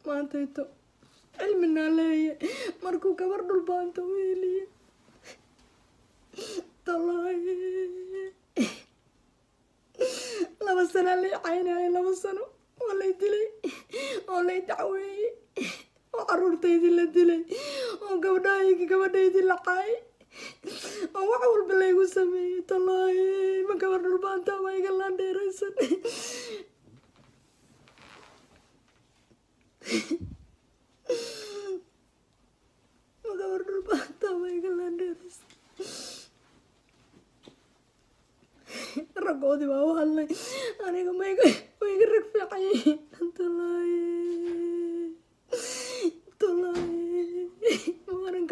maantayto cilminaa leeyahay markuu gabar dhulbaanta u heliye tallaahi 2 sano lay caynayay 2 sano oo lay dilay oo lay dacweeyey oo caruurtaydii la dilay oo gabadhaydii la caayay oo wax walba laygu sameeyey tallaahi ma gabar dhulbaanta ma iga laandheeraysan ma gabar dhulbaanta ma iga laandheeraysan raggoodii baa u hadlay aniga ma iga rag fiican yihiin tallaahi mawaanan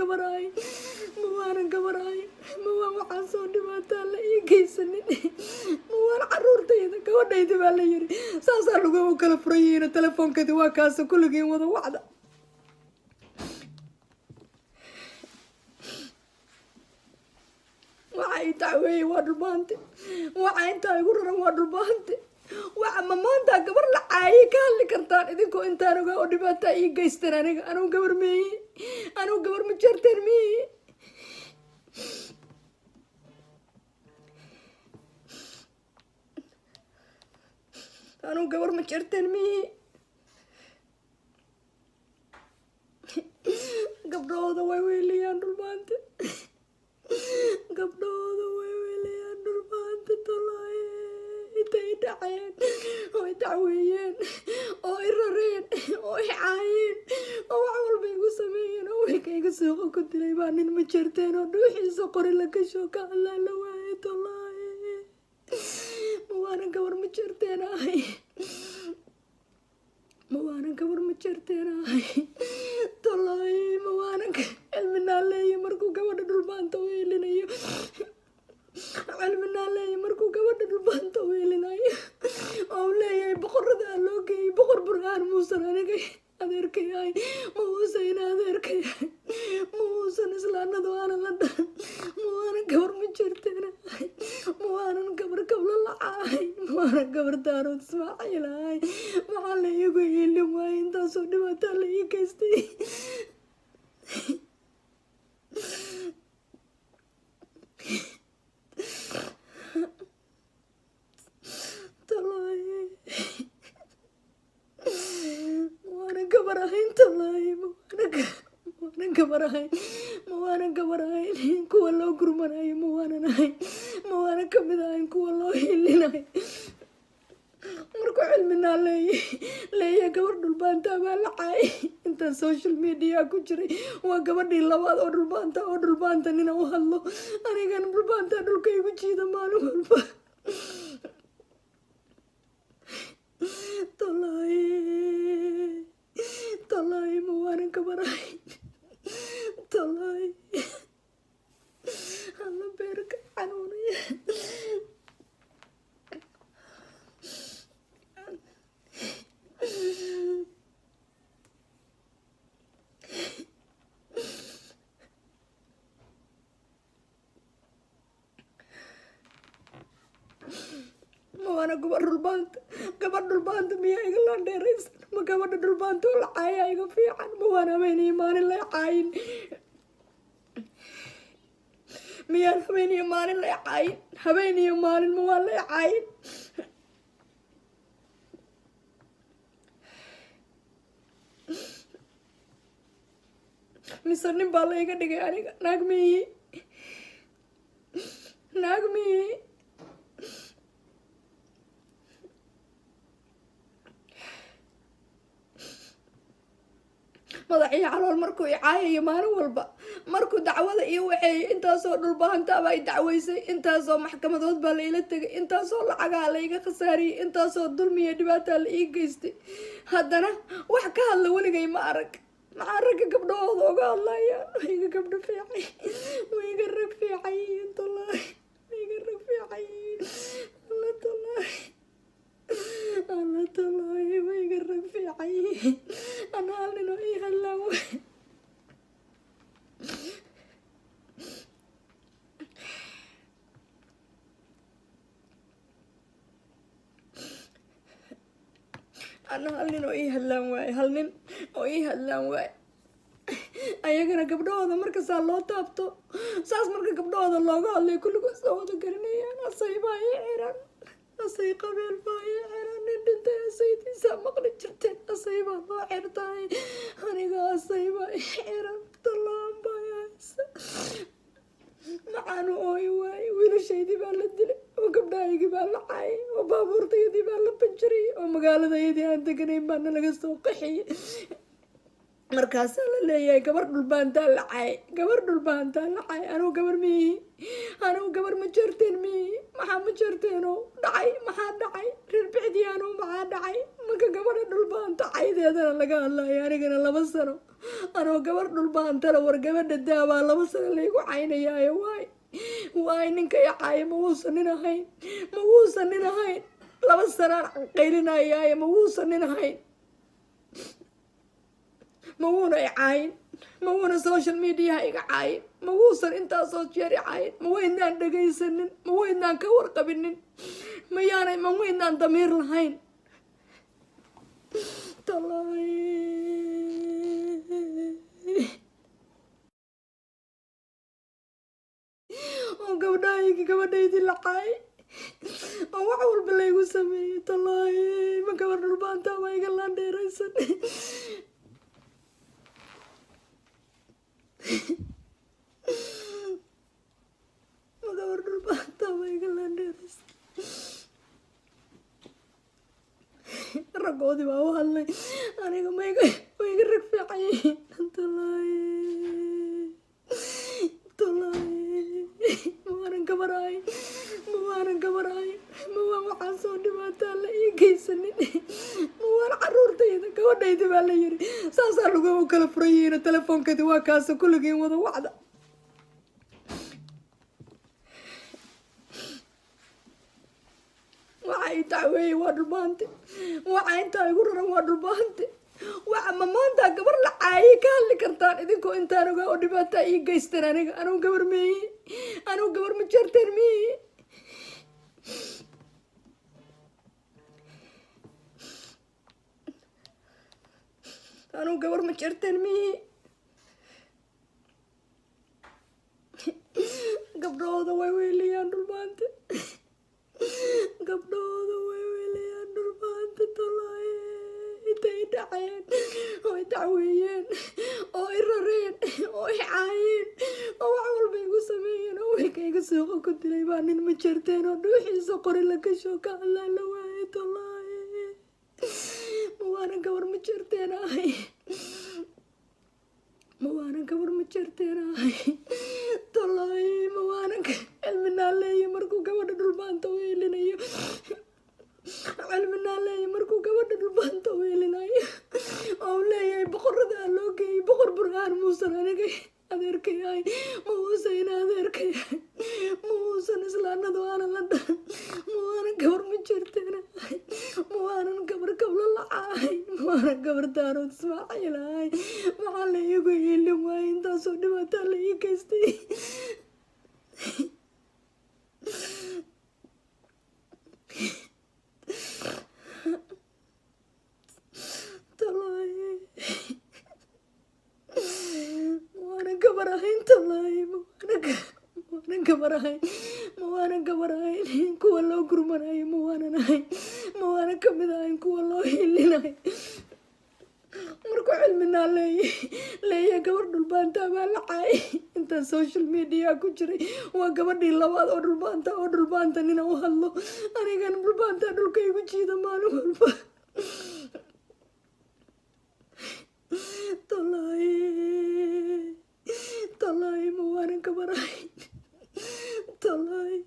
gabarahay mawaan waxaa soo dhibaataa la ii geysanin mawaan caruurtayda gabadhaydi baa la yiri saasaa lagu kala furan yihiin telefoonkeedii waa kaasa kulligiin wada wacda waxa i dacweeyey waa dhulbaante waxa intaa igu raran waa dhulbaante waxa ma maanta gabar la caayay ka hadli kartaan idinkoo intaan ogaa oo dhibaataa ii geystaan aniga anuu gabar meeye anuu gabar ma jarteen meeye anuu gabar ma jarteen meeye gabdhahooda way weeliyaan dhulbaante gabdhahooda way weeliyaan dhulbaante tallaahi intay dhaceen oo i dacweeyeen oo i rareen oo i caayeen oo wax walba igu sameeyeen oo wiilkayga suuqa ku dilay baa nin ma jarteen oo dhuuxiisa qori la gasho ka hadlaa la waaye tallaahi ma waanan gabar ma jarteen ahay ma waanan gabar ma jarteen ahay tallaahi ma waanan cilminaa leeya markuu gabadha dhulbaanta u helinayo cilminaa leeya markuu gabadha dhulbaanta u helinayo oo leeyahay boqorada loo geeyay boqor burhaan muusan aniga adeerkay ahay ma uusan adeerkay ahay ma uusan islaanadu aanan la dhalan ma waanan gabar ma jarteen ahay ma waanan gabar kabla lacahay ma waanan gabar daarood ismaaciil ahay maxaa la iigu helin waaye intaasoo dhibaataa la ii geystay tallaahi waanan gabar ahayn tallaahi ma waanan gabar ahayn kuwa loo gurmanayo ma waanan ahayn ma waanan kamid ahayn kuwa loo helinayo markuu cilminaa leeyahay gabar dhulbaanta baa la caayay intaan social media ku jiray waa gabadhii labaad oo dhulbaanta nina u hadlo anigana dhulbaanta dhulka igu jiida maalin walba tallaahi ma waanan gabar ahayn tallaahi alla beerka xanuunaya ma waana gabar dhulbaanta miyaa iga laandheeraysan ma gabadha dhulbaanta oo la caaya iga fiican ma waan habeeniyo maalin lay caayin miyaan habeeniyo maalin lay caayin habeeniyo maalin ma waan lay caayin mise nin baa la iga dhigay aniga naag miyi madaxii calool markuu i caayayo maalin walba markuu dacwada iyo waxeeyay intaasoo dhulbahantaabaa i dacweysay intaasoo maxkamadood baa la ila tegay intaasoo lacagaa la iga khasaariyey intaasoo dulmiya dhibaataa la ii geystay haddana wax ka hadla weligay ma arag maxaa ragga gabdhahooda oga hadlayaan wayga gabdho fiican wayga rag fiican yihiin tallaahi wayga rag fiican yihiin alla tallaahi wayga rag fiican yihiin ana hal ninoo ii hadlaan way ana hal nin oo ii hadlaan waaye hal nin oo ii hadlaan waaye ayagana gabdhahooda markasaa loo taabto saas marka gabdhahooda looga hadlay kulligood soo wada garanayaan asay baa ii xiran asay qabeel baa ii xiran nin dhintay asaydiisaa maqli jirteen asay baa loo xirtaay aniga asay baa ii xiran talaan baa haysa macaan ooy waaye wiilashaydii baa la dilay oo gabdhahaygii baa la caayay oo baabuurtaydii baa la banjariyay oo magaaladayadii aan deganayn baana laga soo qaxiyay markaasaa la leeyahay gabar dhulbaantaa la caayay gabar dhulbaantaa la caayay anugu gabar miihi anugu gabar ma jeerteen miihi maxaa ma jeerteenoo dhacay maxaa dhacay reer bicdii anugu maxaa dhacay marka gabadha dhulbaanta caydeedana laga hadlayo anigana 2 sano anoo gabar dhulbaantala war gabadha daabaa 2 sano laygu caynayaayo waay ninka i caaya ma wuusan nin ahayn 2 sanaan qaylinayaayo ma wuusan nin ahayn ma wuuna i caayin ma wuuna social media iga caayin ma wuusan intaasoo jeer i caayin ma weynaan dhegaysanin ma weynaan ka warqabinin ma weynaan damiir lahayn oo gabadhaydii la caayay oo wax walba laygu sameeyey talaahi ma gabar dhulbaantaa ma iga laandheeraysan ma gabar dhulbaantaa ma iga laandheeraysan raggoodii baa u hadlay aniga ma iga rag fiican yihiin mawaanan gabarahay mawaan waxaa soo dhibaataa la ii geysanin mawaan caruurtayda gabadhayda baa la yiri saasaa lagu kala furan yihiin telefoonkeedii waa kaasa kulligiin wada wacda waxa i dacweeyey waa dhulbaante waxa intaa igu raran waa dhulbaante waxa ma maanta gabar la caayay ka hadli kartaan idinkoo intaan ogaa oo dhibaataa ii geysteen aniga anugu gabar meeyi anugu gabar ma jeerteen meeyi anugu gabar ma jeerteen meeyi gabdhahooda way weyliyaan dhulbaante gabdhahooda way weyliyaan dhulbaante talaaye intay i dhaceen oo i dacweeyeen oo i rareen oo i caayeen oo wax walba igu sameeyeen oo wiilkayga suuqa ku dilay baa nin ma jeerteen oo dhuuxiisa qori la gasho ka hadlaa la waaye talaaye ma waanan gabar ma jeerteen ahay ma waanan gabar ma jeerteen ahay talaaye ma waanan cilminaa leeya markuu gabadha dhulbaanta weelinayo cilminaa leeya markuu gabadha dhulbaanta weelinayo oo leeyahay boqorada loo geeyay boqor burhaan muusan aniga adeerkay ahay ma uusan adeerkay ma uusan islaanadu aanan la dhahan ma waanan gabar ma jeerteen ahay ma waanan gabar kabla lacahay ma waanan gabar daarood ismaaciil ahay maxaa la iigu hiilin waaye intaasoo dhibaataa la ii geystay waanan gabar ahayn talaaye ma waanan gabar ahayn kuwa loo gurmanayo ma waanan ahayn ma waanan kamid ahayn kuwa loo hilinayo markuu cilminaa leeya gabar dhulbaantaa baa la caayay intaan social media ku jiray waa gabadhii labaad oo dhulbaanta nina u hadlo anigana dhulbaantaa dhulka igu jiida maalin walba talaaye ma waanan gabar ahayn talaaye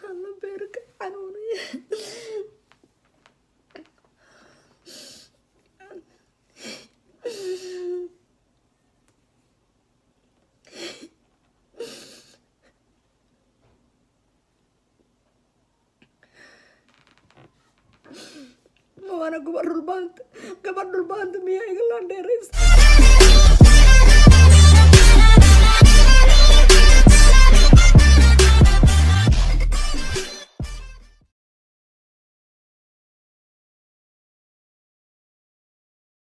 alla beerka xanuunaya ma waana gabar dhulbaanta miyaa iga laandheeraysa